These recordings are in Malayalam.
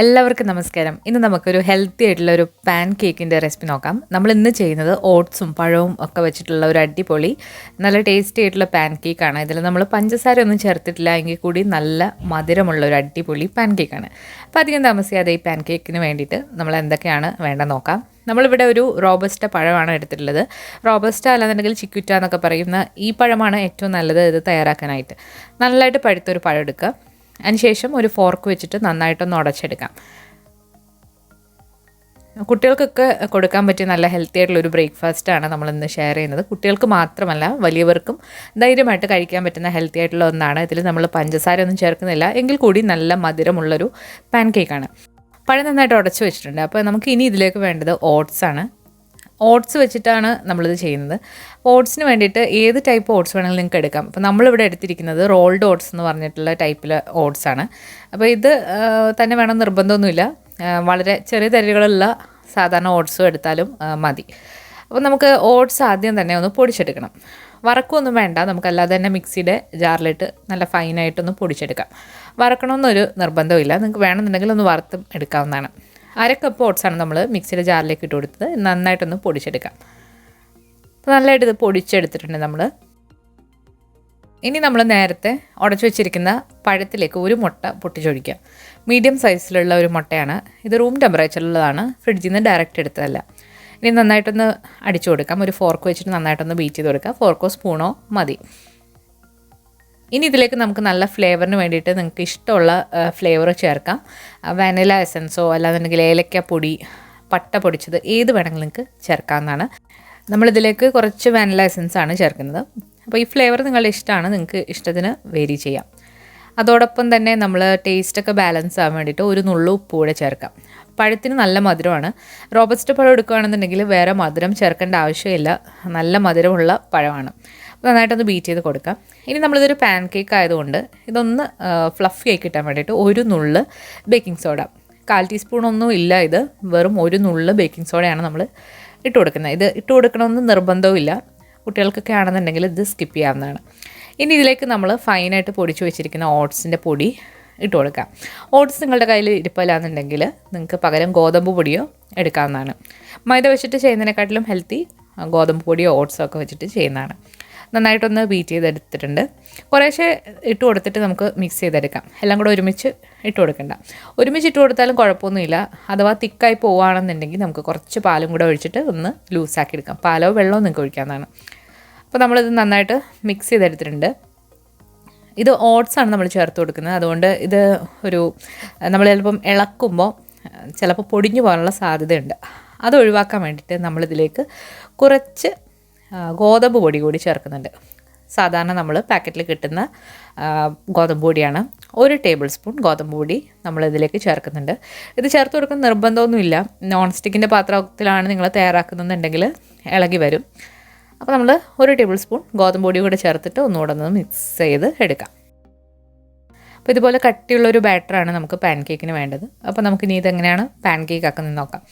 എല്ലാവർക്കും നമസ്കാരം. ഇന്ന് നമുക്കൊരു ഹെൽത്തി ആയിട്ടുള്ള ഒരു പാൻ കേക്കിൻ്റെ റെസിപ്പി നോക്കാം. നമ്മൾ ഇന്ന് ചെയ്യുന്നത് ഓട്സും പഴവും ഒക്കെ വെച്ചിട്ടുള്ള ഒരു അടിപൊളി നല്ല ടേസ്റ്റി ആയിട്ടുള്ള പാൻ കേക്കാണ്. ഇതിൽ നമ്മൾ പഞ്ചസാര ഒന്നും ചേർത്തിട്ടില്ല എങ്കിൽ കൂടി നല്ല മധുരമുള്ള ഒരു അടിപൊളി പാൻ കേക്കാണ്. അപ്പോൾ അധികം താമസിയാതെ ഈ പാൻ കേക്കിന് വേണ്ടിയിട്ട് നമ്മൾ എന്തൊക്കെയാണ് വേണ്ടത് നോക്കാം. നമ്മളിവിടെ ഒരു റോബസ്റ്റ പഴമാണ് എടുത്തിട്ടുള്ളത്. റോബസ്റ്റ അല്ലാന്നുണ്ടെങ്കിൽ ചിക്കുറ്റ എന്നൊക്കെ പറയുന്ന ഈ പഴമാണ് ഏറ്റവും നല്ലത് ഇത് തയ്യാറാക്കാനായിട്ട്. നല്ലതായിട്ട് പഴുത്തൊരു പഴം എടുക്കുക. അതിനുശേഷം ഒരു ഫോർക്ക് വെച്ചിട്ട് നന്നായിട്ടൊന്ന് ഉടച്ചെടുക്കാം. കുട്ടികൾക്കൊക്കെ കൊടുക്കാൻ പറ്റിയ നല്ല ഹെൽത്തി ആയിട്ടുള്ളൊരു ബ്രേക്ക്ഫാസ്റ്റാണ് നമ്മളിന്ന് ഷെയർ ചെയ്യുന്നത്. കുട്ടികൾക്ക് മാത്രമല്ല വലിയവർക്കും ധൈര്യമായിട്ട് കഴിക്കാൻ പറ്റുന്ന ഹെൽത്തി ആയിട്ടുള്ള ഒന്നാണ്. ഇതിൽ നമ്മൾ പഞ്ചസാര ഒന്നും ചേർക്കുന്നില്ല എങ്കിൽ കൂടി നല്ല മധുരമുള്ളൊരു പാൻ കേക്കാണ്. പഴം നന്നായിട്ട് ഉടച്ച് വെച്ചിട്ടുണ്ട്. അപ്പോൾ നമുക്ക് ഇനി ഇതിലേക്ക് വേണ്ടത് ഓട്സാണ്. ഓട്സ് വെച്ചിട്ടാണ് നമ്മളിത് ചെയ്യുന്നത്. ഓട്സിന് വേണ്ടിയിട്ട് ഏത് ടൈപ്പ് ഓട്സ് വേണമെങ്കിലും നിങ്ങൾക്ക് എടുക്കാം. അപ്പോൾ നമ്മളിവിടെ എടുത്തിരിക്കുന്നത് റോൾഡ് ഓട്സ് എന്ന് പറഞ്ഞിട്ടുള്ള ടൈപ്പിലെ ഓട്സാണ്. അപ്പോൾ ഇത് തന്നെ വേണം നിർബന്ധമൊന്നുമില്ല. വളരെ ചെറിയ തരികളുള്ള സാധാരണ ഓട്സും എടുത്താലും മതി. അപ്പോൾ നമുക്ക് ഓട്സ് ആദ്യം തന്നെ ഒന്ന് പൊടിച്ചെടുക്കണം. വറക്കൊന്നും വേണ്ട, നമുക്കല്ലാതെ തന്നെ മിക്സിയുടെ ജാറിലിട്ട് നല്ല ഫൈനായിട്ടൊന്ന് പൊടിച്ചെടുക്കാം. വറക്കണമെന്നൊരു നിർബന്ധമില്ല, നിങ്ങൾക്ക് വേണമെന്നുണ്ടെങ്കിൽ ഒന്ന് വറുത്തും എടുക്കാവുന്നതാണ്. 1/2 കപ്പ് ഓട്സാണ് നമ്മൾ മിക്സിയുടെ ജാറിലേക്ക് ഇട്ട് കൊടുത്തത്. നന്നായിട്ടൊന്ന് പൊടിച്ചെടുക്കാം. അപ്പോൾ നല്ലതായിട്ട് ഇത് പൊടിച്ചെടുത്തിട്ടുണ്ട് നമ്മൾ. ഇനി നമ്മൾ നേരത്തെ ഉടച്ചു വെച്ചിരിക്കുന്ന പഴത്തിലേക്ക് ഒരു മുട്ട പൊട്ടിച്ചൊഴിക്കാം. മീഡിയം സൈസിലുള്ള ഒരു മുട്ടയാണ് ഇത്. റൂം ടെമ്പറേച്ചറിലുള്ളതാണ്, ഫ്രിഡ്ജിൽ നിന്ന് ഡയറക്റ്റ് എടുത്തതല്ല. ഇനി നന്നായിട്ടൊന്ന് അടിച്ചു കൊടുക്കാം. ഒരു ഫോർക്ക് വെച്ചിട്ട് നന്നായിട്ടൊന്ന് ബീറ്റ് ചെയ്ത് കൊടുക്കാം. ഫോർക്കോ സ്പൂണോ മതി. ഇനി ഇതിലേക്ക് നമുക്ക് നല്ല ഫ്ലേവറിന് വേണ്ടിയിട്ട് നിങ്ങൾക്ക് ഇഷ്ടമുള്ള ഫ്ലേവർ ചേർക്കാം. വാനില എസൻസോ അല്ലാന്നുണ്ടെങ്കിൽ ഏലക്കപ്പൊടി, പട്ട പൊടിച്ചത് ഏത് വേണമെങ്കിലും നിങ്ങൾക്ക് ചേർക്കാവുന്നതാണ്. നമ്മളിതിലേക്ക് കുറച്ച് വാനില എസൻസാണ് ചേർക്കുന്നത്. അപ്പോൾ ഈ ഫ്ലേവർ നിങ്ങളുടെ ഇഷ്ടമാണ്, നിങ്ങൾക്ക് ഇഷ്ടത്തിന് വേരി ചെയ്യാം. അതോടൊപ്പം തന്നെ നമ്മൾ ടേസ്റ്റൊക്കെ ബാലൻസ് ആവാൻ വേണ്ടിയിട്ട് ഒരു നുള്ളു ഉപ്പ് കൂടെ ചേർക്കാം. പഴത്തിന് നല്ല മധുരമാണ്. റോബസ്റ്റ പഴം എടുക്കുകയാണെന്നുണ്ടെങ്കിൽ വേറെ മധുരം ചേർക്കേണ്ട ആവശ്യമില്ല, നല്ല മധുരമുള്ള പഴമാണ്. നന്നായിട്ടൊന്ന് ബീറ്റ് ചെയ്ത് കൊടുക്കാം. ഇനി നമ്മളിതൊരു പാൻ കേക്ക് ആയതുകൊണ്ട് ഇതൊന്ന് ഫ്ലഫി ആയി കിട്ടാൻ വേണ്ടിയിട്ട് ഒരു നുള്ള് ബേക്കിംഗ് സോഡ, 1/4 ടീസ്പൂണൊന്നും ഇല്ല, ഇത് വെറും ഒരു നുള്ള് ബേക്കിംഗ് സോഡയാണ് നമ്മൾ ഇട്ട് കൊടുക്കുന്നത്. ഇത് ഇട്ട് കൊടുക്കണമെന്ന് നിർബന്ധവുമില്ല, കുട്ടികൾക്കൊക്കെ ആണെന്നുണ്ടെങ്കിൽ ഇത് സ്കിപ്പ് ചെയ്യാവുന്നതാണ്. ഇനി ഇതിലേക്ക് നമ്മൾ ഫൈനായിട്ട് പൊടിച്ച് വെച്ചിരിക്കുന്ന ഓട്സിൻ്റെ പൊടി ഇട്ട് കൊടുക്കാം. ഓട്സ് നിങ്ങളുടെ കയ്യിൽ ഇരിപ്പില്ലാന്നുണ്ടെങ്കിൽ നിങ്ങൾക്ക് പകരം ഗോതമ്പ് പൊടിയോ എടുക്കാവുന്നതാണ്. മൈദ വെച്ചിട്ട് ചെയ്യുന്നതിനെക്കാട്ടിലും ഹെൽത്തി ഗോതമ്പ് പൊടിയോ ഓട്സോ ഒക്കെ വെച്ചിട്ട് ചെയ്യുന്നതാണ്. നന്നായിട്ടൊന്ന് ബീറ്റ് ചെയ്തെടുത്തിട്ടുണ്ട്. കുറേശ്ശെ ഇട്ട് കൊടുത്തിട്ട് നമുക്ക് മിക്സ് ചെയ്തെടുക്കാം. എല്ലാം കൂടെ ഒരുമിച്ച് ഇട്ട് കൊടുക്കണ്ട. ഒരുമിച്ച് ഇട്ട് കൊടുത്താലും കുഴപ്പമൊന്നുമില്ല. അഥവാ തിക്കായി പോവുകയാണെന്നുണ്ടെങ്കിൽ നമുക്ക് കുറച്ച് പാലും കൂടെ ഒഴിച്ചിട്ട് ഒന്ന് ലൂസാക്കി എടുക്കാം. പാലോ വെള്ളമോ നിങ്ങൾക്ക് ഒഴിക്കാവുന്നതാണ്. അപ്പോൾ നമ്മളിത് നന്നായിട്ട് മിക്സ് ചെയ്തെടുത്തിട്ടുണ്ട്. ഇത് ഓട്സാണ് നമ്മൾ ചേർത്ത് കൊടുക്കുന്നത്. അതുകൊണ്ട് ഇത് നമ്മൾ ചിലപ്പം ഇളക്കുമ്പോൾ ചിലപ്പോൾ പൊടിഞ്ഞു പോകാനുള്ള സാധ്യതയുണ്ട്. അത് ഒഴിവാക്കാൻ വേണ്ടിയിട്ട് നമ്മളിതിലേക്ക് കുറച്ച് ഗോതമ്പ് പൊടി കൂടി ചേർക്കുന്നുണ്ട്. സാധാരണ നമ്മൾ പാക്കറ്റിൽ കിട്ടുന്ന ഗോതമ്പ് പൊടിയാണ്. 1 ടേബിൾ സ്പൂൺ ഗോതമ്പ് പൊടി നമ്മളിതിലേക്ക് ചേർക്കുന്നുണ്ട്. ഇത് ചേർത്ത് കൊടുക്കുന്ന നിർബന്ധമൊന്നുമില്ല. നോൺ സ്റ്റിക്കിൻ്റെ പാത്രത്തിലാണ് നിങ്ങൾ തയ്യാറാക്കുന്നുണ്ടെങ്കിൽ ഇളകി വരും. അപ്പോൾ നമ്മൾ 1 ടേബിൾ സ്പൂൺ ഗോതമ്പ് പൊടി കൂടെ ചേർത്തിട്ട് ഒന്നുകൂടെ ഒന്ന് മിക്സ് ചെയ്ത് എടുക്കാം. അപ്പോൾ ഇതുപോലെ കട്ടിയുള്ളൊരു ബാറ്ററാണ് നമുക്ക് പാൻ കേക്കിന് വേണ്ടത്. അപ്പോൾ നമുക്കിനി ഇതെങ്ങനെയാണ് പാൻ കേക്ക് ആക്കുന്നത് നോക്കാം.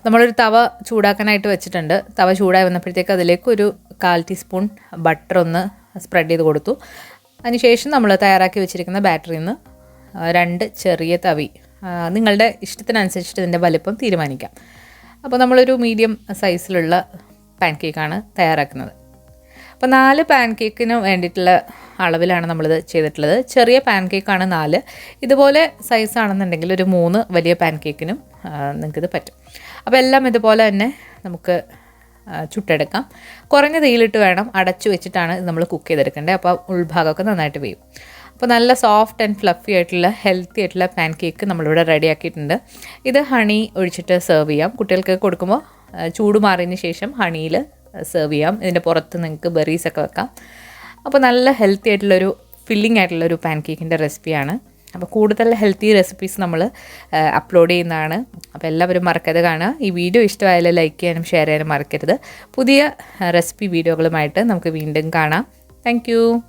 നമ്മളൊരു തവ ചൂടാക്കാനായിട്ട് വെച്ചിട്ടുണ്ട്. തവ ചൂടായി വന്നപ്പോഴത്തേക്ക് അതിലേക്ക് ഒരു 1/4 ടീസ്പൂൺ ബട്ടർ ഒന്ന് സ്പ്രെഡ് ചെയ്ത് കൊടുത്തു. അതിനുശേഷം നമ്മൾ തയ്യാറാക്കി വെച്ചിരിക്കുന്ന ബാറ്ററിയിൽ നിന്ന് 2 ചെറിയ തവി, നിങ്ങളുടെ ഇഷ്ടത്തിനനുസരിച്ചിട്ട് ഇതിൻ്റെ വലിപ്പം തീരുമാനിക്കാം. അപ്പോൾ നമ്മളൊരു മീഡിയം സൈസിലുള്ള പാൻ കേക്കാണ് തയ്യാറാക്കുന്നത്. അപ്പോൾ 4 പാൻ കേക്കിന് വേണ്ടിയിട്ടുള്ള അളവിലാണ് നമ്മളിത് ചെയ്തിട്ടുള്ളത്. ചെറിയ പാൻ കേക്കാണ് 4. ഇതുപോലെ സൈസാണെന്നുണ്ടെങ്കിൽ ഒരു 3 വലിയ പാൻ കേക്കിനും നിങ്ങൾക്കിത് പറ്റും. അപ്പോൾ എല്ലാം ഇതുപോലെ തന്നെ നമുക്ക് ചുട്ടെടുക്കാം. കുറഞ്ഞ തീയിലിട്ട് വേണം, അടച്ചു വെച്ചിട്ടാണ് ഇത് നമ്മൾ കുക്ക് ചെയ്തെടുക്കേണ്ടത്. അപ്പോൾ ഉൾഭാഗമൊക്കെ നന്നായിട്ട് വേവും. അപ്പോൾ നല്ല സോഫ്റ്റ് ആൻഡ് ഫ്ലഫി ആയിട്ടുള്ള ഹെൽത്തി ആയിട്ടുള്ള പാൻ കേക്ക് നമ്മളിവിടെ റെഡിയാക്കിയിട്ടുണ്ട്. ഇത് ഹണി ഒഴിച്ചിട്ട് സെർവ് ചെയ്യാം. കുട്ടികൾക്ക് കൊടുക്കുമ്പോൾ ചൂട് മാറിയതിന് ശേഷം ഹണിയിൽ സെർവ് ചെയ്യാം. ഇതിൻ്റെ പുറത്ത് നിങ്ങൾക്ക് ബെറീസൊക്കെ വെക്കാം. അപ്പോൾ നല്ല ഹെൽത്തി ആയിട്ടുള്ളൊരു ഫില്ലിംഗ് ആയിട്ടുള്ളൊരു പാൻ കേക്കിൻ്റെ റെസിപ്പിയാണ്. അപ്പോൾ കൂടുതൽ ഹെൽത്തി റെസിപ്പീസ് നമ്മൾ അപ്ലോഡ് ചെയ്യുന്നതാണ്. അപ്പോൾ എല്ലാവരും മറക്കാതെ കാണുക. ഈ വീഡിയോ ഇഷ്ടമായാലും ലൈക്ക് ചെയ്യാനും ഷെയർ ചെയ്യാനും മറക്കരുത്. പുതിയ റെസിപ്പി വീഡിയോകളുമായിട്ട് നമുക്ക് വീണ്ടും കാണാം. താങ്ക്